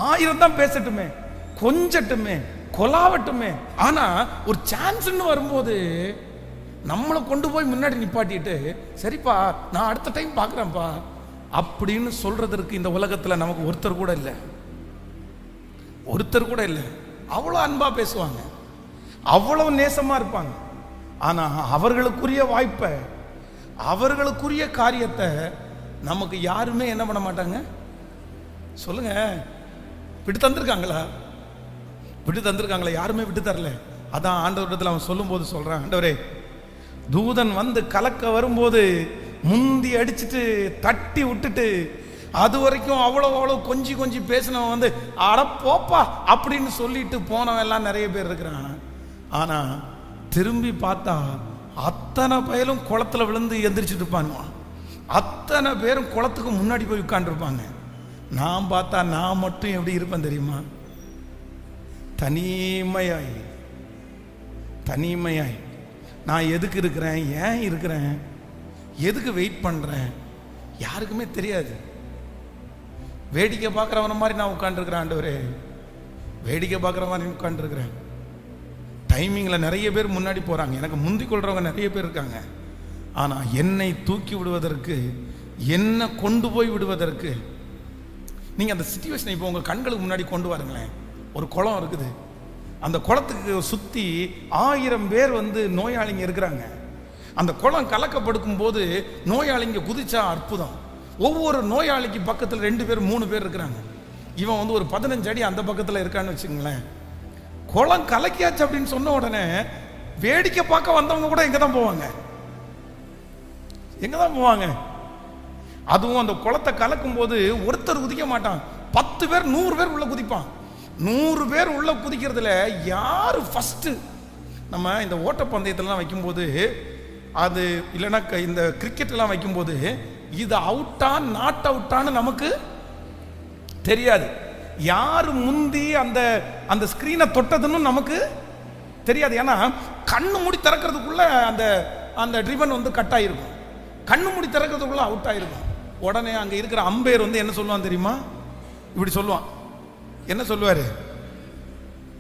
1000 தான் பேசட்டுமே, கொஞ்சட்டுமே, கொலாவட்டுமே. ஆனா ஒரு சான்ஸ்ன்னு வரும்போது நம்மளை கொண்டு போய் முன்னாடி நிப்பாட்டிட்டு, சரிப்பா நான் அடுத்த டைம் பார்க்குறேன்ப்பா அப்படின்னு சொல்றதற்கு இந்த உலகத்தில் நமக்கு ஒருத்தர் கூட இல்லை, ஒருத்தர் கூட இல்லை. அவ்வளோ அன்பா பேசுவாங்க, அவ்வளவு நேசமா இருப்பாங்க. ஆனா அவர்களுக்குரிய வாய்ப்பை, அவர்களுக்குரிய காரியத்தை நமக்கு யாருமே என்ன பண்ண மாட்டாங்க சொல்லுங்க. விட்டு தந்திருக்காங்களா? விட்டு தந்திருக்காங்களா? யாருமே விட்டு தரல. அதான் ஆண்டவரிடத்தில் அவன் சொல்லும் போது சொல்றான், ஆண்டவரே தூதன் வந்து கலக்க வரும்போது முந்தி அடிச்சுட்டு தட்டி விட்டுட்டு அது வரைக்கும் அவ்வளோ கொஞ்சி கொஞ்சி பேசினவன் வந்து அட போப்பா அப்படின்னு சொல்லிட்டு போனவன் எல்லாம் நிறைய பேர் இருக்கிறான். ஆனா திரும்பி பார்த்தா அத்தனை பயலும் குளத்துல விழுந்து எந்திரிச்சுட்டு இருப்பாங்க, அத்தனை பேரும் குளத்துக்கு முன்னாடி போய் உட்கார்ந்துருப்பாங்க. நான் பார்த்தா நான் மட்டும் எப்படி இருப்பேன் தெரியுமா? தனிமையாய், தனிமையாய். நான் எதுக்கு இருக்கிறேன், ஏன் இருக்கிறேன், எதுக்கு வெயிட் பண்றேன், யாருக்குமே தெரியாது. வேடிக்கை பார்க்குறவன மாதிரி நான் உட்காந்துருக்கிறேன். ஆண்டவரே வேடிக்கை பார்க்குற மாதிரி உட்காந்துருக்கிறேன். டைமிங்கில் நிறைய பேர் முன்னாடி போகிறாங்க, எனக்கு முந்தி கொள்றவங்க நிறைய பேர் இருக்காங்க. ஆனால் என்னை தூக்கி விடுவதற்கு, என்னை கொண்டு போய் விடுவதற்கு, நீங்கள் அந்த சிச்சுவேஷனை இப்போ உங்கள் கண்களுக்கு முன்னாடி கொண்டு வாருங்களேன். ஒரு குளம் இருக்குது, அந்த குளத்துக்கு சுற்றி 1000 பேர் வந்து நோயாளிங்க இருக்கிறாங்க. அந்த குளம் கலக்கப்படுக்கும் போது நோயாளிங்க குதிச்சா அற்புதம். ஒவ்வொரு நோயாளிக்கு பக்கத்தில் 2 பேர் 3 பேர் இருக்கிறாங்க. இவன் வந்து ஒரு 15 அடி அந்த பக்கத்தில் இருக்கான்னு வச்சுங்களேன். குளம் கலக்கியாச்சு அப்படின்னு சொன்ன உடனே வேடிக்கை பார்க்க வந்தவங்க கூட எங்க தான் போவாங்க, எங்க தான் போவாங்க. அதுவும் அந்த குளத்தை கலக்கும் போது ஒருத்தர் குதிக்க மாட்டான், 10 பேர் 100 பேர் உள்ள குதிப்பான். 100 பேர் உள்ள குதிக்கிறதுல யாரு ஃபர்ஸ்ட்? நம்ம இந்த ஓட்டப்பந்தயத்திலாம் வைக்கும்போது, அது இல்லைன்னா இந்த கிரிக்கெட் எல்லாம் வைக்கும்போது இது அவுட்டா நாட் அவுட்டான்னு நமக்கு தெரியாது. யாரு முந்தி அந்த அந்த ஸ்கிரீனை தொட்டதுன்னு நமக்கு தெரியாது. ஏன்னா கண்ணு மூடி திறக்கிறதுக்குள்ள அந்த அந்த ரிபன் வந்து கட் ஆயிருக்கும், கண்ணு மூடி திறக்கிறதுக்குள்ள அவுட் ஆயிருக்கும். உடனே அங்க இருக்கிற அம்பையர் வந்து என்ன சொல்லுவான் தெரியுமா? இப்படி சொல்லுவான். என்ன சொல்லுவாரு?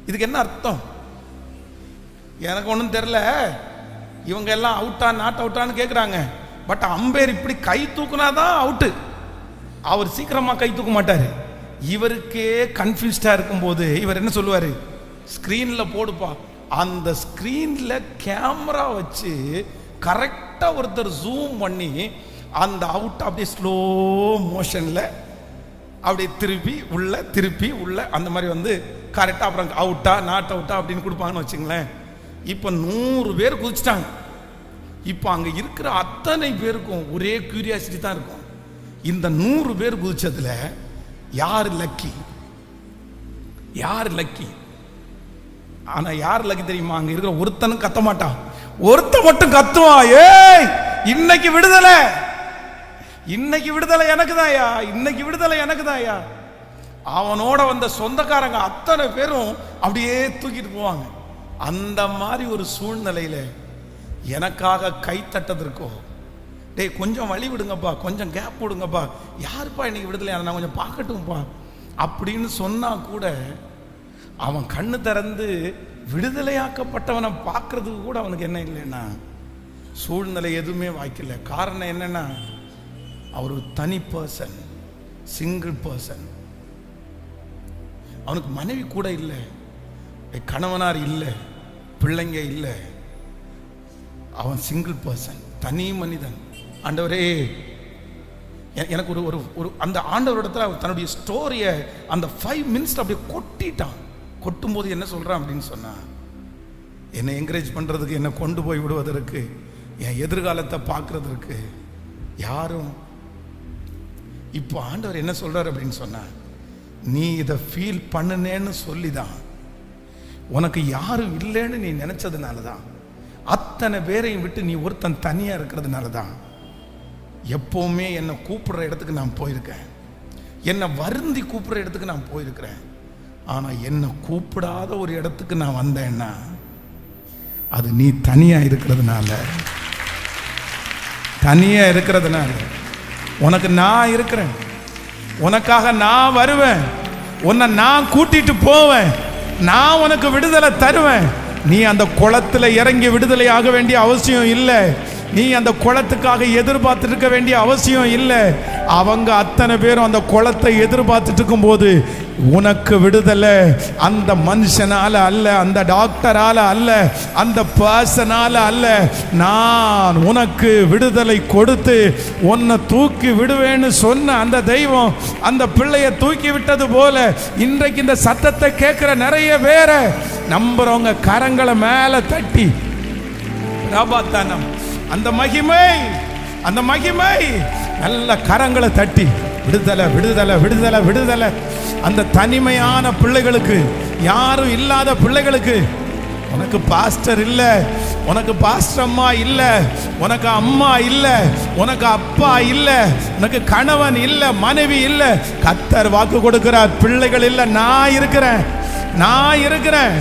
இதுக்கு என்ன அர்த்தம் எனக்கு ஒன்றும் தெரியல, இவங்க எல்லாம் அவுட்டா நாட் அவுட்டான்னு கேட்குறாங்க. பட் அம்பேர் இப்படி கை தூக்குனாதான் அவுட்டு. அவர் சீக்கிரமா கை தூக்க மாட்டாரு. இவருக்கே கன்ஃபியூஸ்டா இருக்கும்போது இவர் என்ன சொல்லுவாரு? ஸ்கிரீன்ல போடுப்பா. அந்த ஸ்கிரீன்ல கேமரா வச்சு கரெக்டா ஒருத்தர் ஜூம் பண்ணி அந்த அவுட் அப்படியே ஸ்லோ மோஷன்ல அப்படியே திருப்பி உள்ள திருப்பி உள்ள அந்த மாதிரி வந்து கரெக்டா அப்புறம் அவுட்டா நாட் அவுட்டா அப்படின்னு கொடுப்பாங்கன்னு வச்சுங்களேன். இப்போ 100 பேர் குதிச்சிட்டாங்க. இப்போ அங்க இருக்கிற அத்தனை பேருக்கும் ஒரே கியூரியாசிட்டி தான் இருக்கும், இந்த 100 பேர் குதிச்சதுல யார் லக்கி, யார் லக்கி. ஆனா யார் லக்கி தெரியுமா? அங்க இருக்கிற ஒருத்தனும் கத்த மாட்டான், ஒருத்த மட்டும் கத்துவான், ஏய் இன்னைக்கு விடுதலை, இன்னைக்கு விடுதலை எனக்கு தாயா, இன்னைக்கு விடுதலை எனக்கு தாயா. அவனோட வந்த சொந்தக்காரங்க அத்தனை பேரும் அப்படியே தூக்கிட்டு போவாங்க. அந்த மாதிரி ஒரு சூழ்நிலையில எனக்காக கை தட்டதற்கோ, டேய் கொஞ்சம் வழி விடுங்கப்பா, கொஞ்சம் கேப் விடுங்கப்பா, யாருப்பா இன்னைக்கு விடுதலை, நான் கொஞ்சம் பார்க்கட்டும்ப்பா அப்படின்னு சொன்னா கூட அவன் கண்ணு திறந்து விடுதலையாக்கப்பட்டவனை பார்க்கறதுக்கு கூட அவனுக்கு என்ன இல்லைன்னா சூழ்நிலை எதுவுமே வாய்க்கல. காரணம் என்னன்னா அவர் ஒரு தனி பர்சன், சிங்கிள் பர்சன். அவனுக்கு மனைவி கூட இல்லை, கணவனார் இல்லை, பிள்ளைங்க இல்லை. அவன் சிங்கிள் பர்சன், தனி மனிதன். ஆண்டவரே எனக்கு ஒரு ஒரு அந்த ஆண்டவரிடத்துல தன்னுடைய ஸ்டோரியை அந்த 5 மினிட்ஸ் அப்படியே கொட்டிட்டான். கொட்டும் போது என்ன சொல்றான் அப்படின்னு சொன்னா, என்னை என்கரேஜ் பண்றதுக்கு, என்னை கொண்டு போய் விடுவதற்கு, என் எதிர்காலத்தை பார்க்கறதுக்கு யாரும். இப்போ ஆண்டவர் என்ன சொல்றாரு அப்படின்னு சொன்னா, நீ இதை ஃபீல் பண்ணுனேன்னு சொல்லிதான், உனக்கு யாரும் இல்லைன்னு நீ நினைச்சதுனால தான், அத்தனை பேரையும் விட்டு நீ ஒருத்தன் தனியா இருக்கிறதுனால தான் எப்பவுமே என்னை கூப்பிடுற இடத்துக்கு நான் போயிருக்கேன், என்னை வருந்தி கூப்பிடுற இடத்துக்கு நான் போயிருக்கிறேன். ஆனா என்னை கூப்பிடாத ஒரு இடத்துக்கு நான் வந்தேன்னா அது நீ தனியா இருக்கிறதுனால, தனியா இருக்கிறதுனால. உனக்கு நான் இருக்கிறேன், உனக்காக நான் வருவேன், உன்னை நான் கூட்டிட்டு போவேன், நான் உனக்கு விடுதலை தருவேன். நீ அந்த குளத்துல இறங்கி விடுதலை ஆக வேண்டிய அவசியம் இல்லை. நீ அந்த குளத்துக்காக எதிர்பார்த்துட்டு இருக்க வேண்டிய அவசியம் இல்லை. அவங்க அத்தனை பேரும் அந்த குளத்தை எதிர்பார்த்துட்டு இருக்கும் போது உனக்கு விடுதலை அந்த மனுஷனால அல்ல, அந்த டாக்டரால அல்ல, அந்த பர்சனால அல்ல. நான் உனக்கு விடுதலை கொடுத்து உன்னை தூக்கி விடுவேன்னு சொன்ன அந்த தெய்வம் அந்த பிள்ளைய தூக்கி விட்டது போல இன்றைக்கு இந்த சத்தத்தை கேட்கிற நிறைய பேரை நம்புறவங்க கரங்களை மேல தட்டி அந்த மகிமை, அந்த மகிமை நல்ல கரங்களை தட்டி விடுதலை விடுதலை விடுதலை விடுதலை. அந்த தனிமையான பிள்ளைகளுக்கு, யாரும் இல்லாத பிள்ளைகளுக்கு, உனக்கு பாஸ்டர் இல்லை, உனக்கு பாஸ்டர் அம்மா இல்லை, உனக்கு அம்மா இல்லை, உனக்கு அப்பா இல்லை, உனக்கு கணவன் இல்லை, மனைவி இல்லை. கர்த்தர் வாக்கு கொடுக்கிறார், பிள்ளைகள் இல்லை, நான் இருக்கிறேன், நான் இருக்கிறேன்,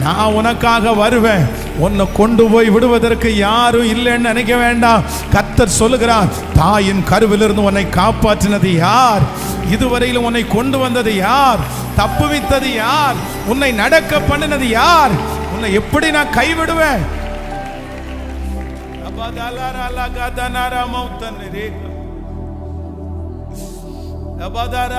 நான் உனக்காக வருவேன். உன்னை கொண்டு போய் விடுவதற்கு யாரும் இல்லைன்னு நினைக்க வேண்டாம். கர்த்தர் சொல்லுகிறார், தாயின் கருவிலிருந்து உன்னை காப்பாற்றினது யார்? இதுவரையிலும் உன்னை கொண்டு வந்தது யார்? தப்புவித்தது யார்? உன்னை நடக்க பண்ணினது யார்? உன்னை எப்படி நான் கைவிடுவேன்? அபாதார